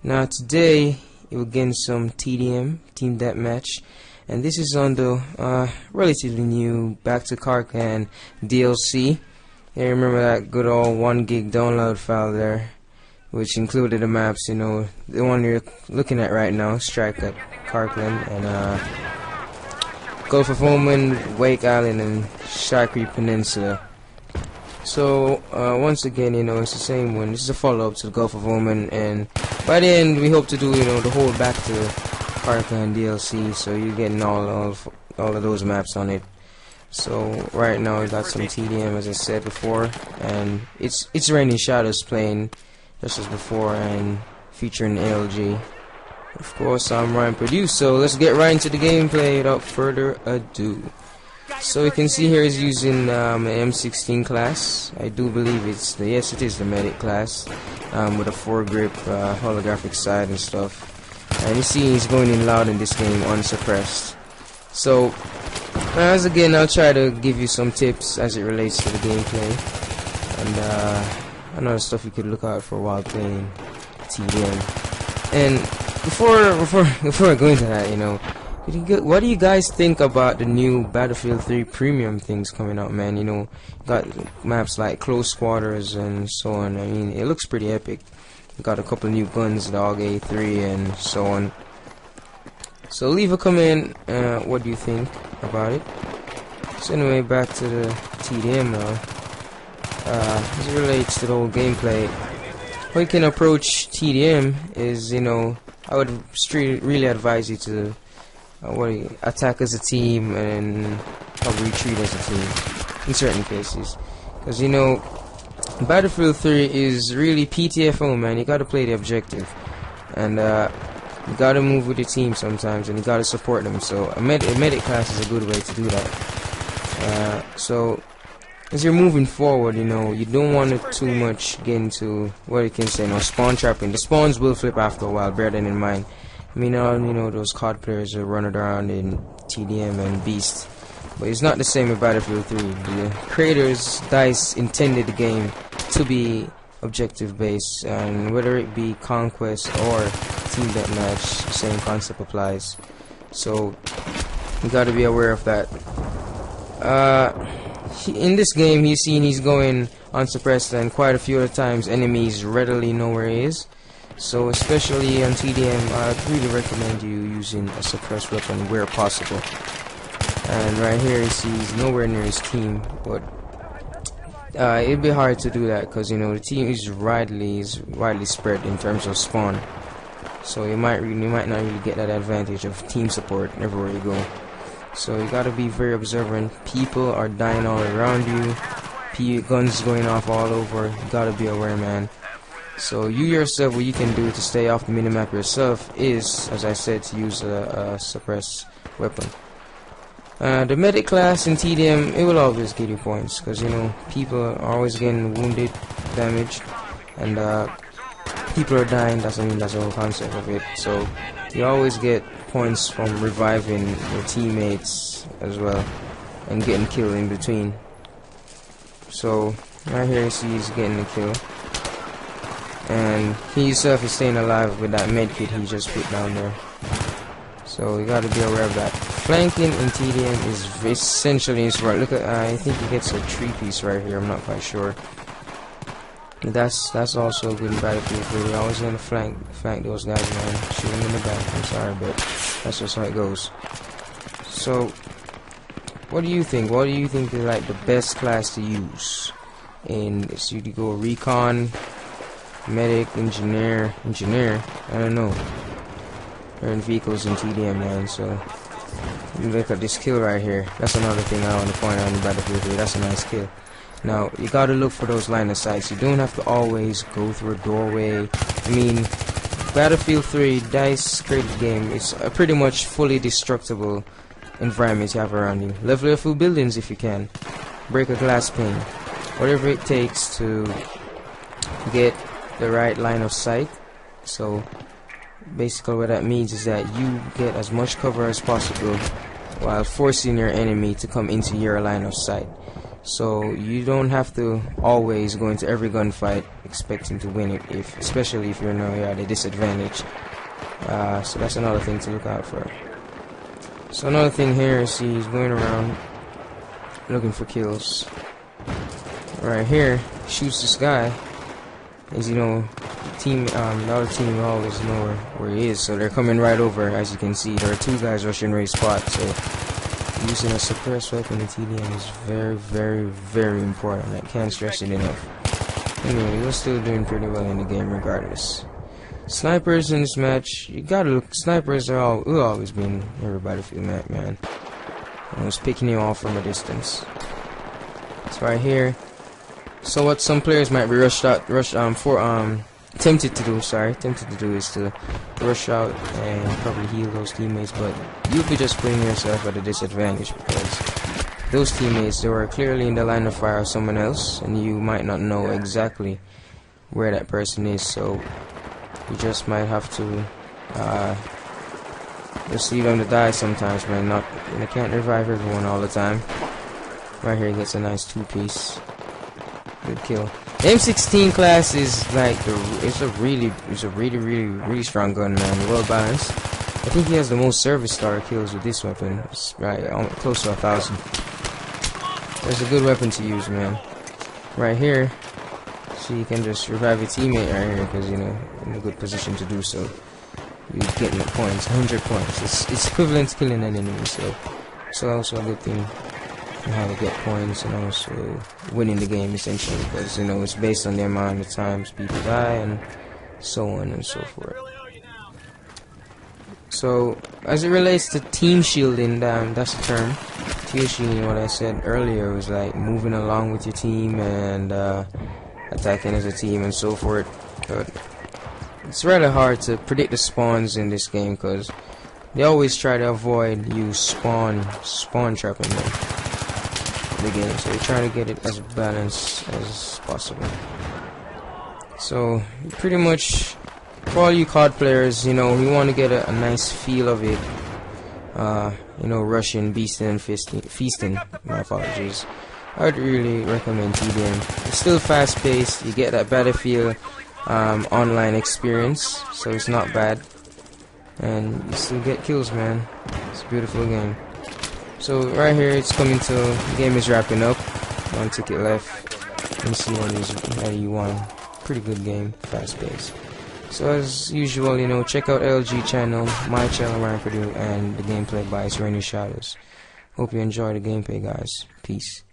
Now today you'll gain some TDM, Team Deathmatch, and this is on the relatively new Back to Karkand DLC. Yeah, remember that good old 1 gig download file there, which included the maps, you know, the one you're looking at right now, Strike at Karkand, and Gulf of Oman, Wake Island, and Shakri Peninsula. So once again, you know, it's the same one. This is a follow-up to the Gulf of Oman, and by the end we hope to do, you know, the whole Back to Karkand DLC. So you're getting all of those maps on it. So right now we got some TDM, as I said before, and it's Itsrainingshadows playing just as before, and featuring LG. Of course, I'm Ryan Produce. So let's get right into the gameplay without further ado. So you can see here is using an M16 class. I do believe it's the, yes, it is the medic class, with a 4-grip holographic sight and stuff. And you see he's going in loud in this game, unsuppressed. So as again, I'll try to give you some tips as it relates to the gameplay, and another stuff you could look out for while playing TDM. And before I go into that, you know, what do you guys think about the new Battlefield 3 premium things coming out, man? You know, got maps like Close Quarters and so on. I mean, it looks pretty epic. Got a couple new guns, Dog A3 and so on. So leave a comment, what do you think about it? So anyway, back to the TDM now. As it relates to the whole gameplay, how you can approach TDM is, you know, I would really advise you to attack as a team and retreat as a team in certain cases, because you know Battlefield 3 is really PTFO, man. You gotta play the objective, and you gotta move with your team sometimes, and you gotta support them. So a medic class is a good way to do that. So as you're moving forward, you know, you don't want to too much get into what you can say, you know, spawn trapping. The spawns will flip after a while, bear that in mind. I mean, you know, those COD players are running around in TDM and Beast, but it's not the same with Battlefield 3. The creators, DICE, intended the game to be objective based, and whether it be Conquest or Team Deathmatch, the same concept applies. So you got to be aware of that. In this game, he's going unsuppressed, and quite a few other times enemies readily know where he is. So especially on TDM, I'd really recommend you using a suppressed weapon where possible. And right here you see he's nowhere near his team, but it'd be hard to do that because, you know, the team is widely spread in terms of spawn. So you might not really get that advantage of team support everywhere you go. So you gotta be very observant. People are dying all around you. Guns going off all over. You gotta be aware, man. So you yourself, what you can do to stay off the minimap yourself is, as I said, to use a suppressed weapon. The medic class in TDM, it will always give you points, because, you know, people are always getting wounded, damaged, and people are dying. That's the whole concept of it. So you always get points from reviving your teammates as well, and getting killed in between. So right here you see he's getting a kill, and he himself is staying alive with that medkit he just put down there. So you gotta be aware of that. Flanking in TDM is essentially his right. Look at, I think he gets a 3-piece right here. I'm not quite sure. That's also good in Battlefield 3. You always gonna flank those guys, man. Shoot them in the back. I'm sorry, but that's just how it goes. So what do you think? What do you think is like the best class to use? And so you go recon, medic, engineer. I don't know. They're in vehicles in TDM, man. So you look at this kill right here. That's another thing I want to point out in Battlefield 3. That's a nice kill. Now you gotta look for those line of sights. You don't have to always go through a doorway. I mean, Battlefield 3, DICE created the game. It's a pretty much fully destructible environment you have around you. Level a few buildings if you can. Break a glass pane. Whatever it takes to get the right line of sight. So basically what that means is that you get as much cover as possible while forcing your enemy to come into your line of sight. So you don't have to always go into every gunfight expecting to win it, especially if you're at a disadvantage. So that's another thing to look out for. So another thing here is he's going around looking for kills. Right here, shoots this guy. As you know, the other team always know where he is, so they're coming right over. As you can see, there are two guys rushing Ray's spot. So using a suppressed weapon in TDM is very, very, very important. I can't stress it enough. Anyway, we're still doing pretty well in the game regardless. Snipers in this match, you gotta look. Snipers will always be in every battlefield map, man. I was picking you off from a distance. It's right here. So what some players might be tempted to do is to rush out and probably heal those teammates, but you'll be just putting yourself at a disadvantage because those teammates, they were clearly in the line of fire of someone else, and you might not know exactly where that person is. So you just might have to just leave them to die sometimes, man. You can't revive everyone all the time. Right here, he gets a nice 2-piece. Good kill. The M16 class is like it's a really strong gun, man. Well balanced. I think he has the most service star kills with this weapon. It's right close to 1,000. It's a good weapon to use, man. Right here, so you can just revive your teammate right here because in a good position to do so. You're getting the points, 100 points. It's equivalent to killing an enemy, so it's also a good thing. How to get points and also winning the game essentially, because it's based on the amount of times people die and so on and so forth. So as it relates to team shielding, that's the term. Team shielding, what I said earlier, was like moving along with your team and attacking as a team and so forth. But it's rather hard to predict the spawns in this game because they always try to avoid you spawn trapping them. The game, so you're trying to get it as balanced as possible. So pretty much for all you COD players, you want to get a nice feel of it. Rushing, beasting, and feasting. My apologies. I'd really recommend TDM. It's still fast paced. You get that Battlefield online experience, so it's not bad, and you still get kills, man. It's a beautiful game. So right here, it's coming to the game is wrapping up. One ticket left. Let me see what you won. Pretty good game, fast paced. So as usual, check out LG channel, my channel, Ryan Purdue, and the gameplay by Itsrainingshadows. Hope you enjoy the gameplay, guys. Peace.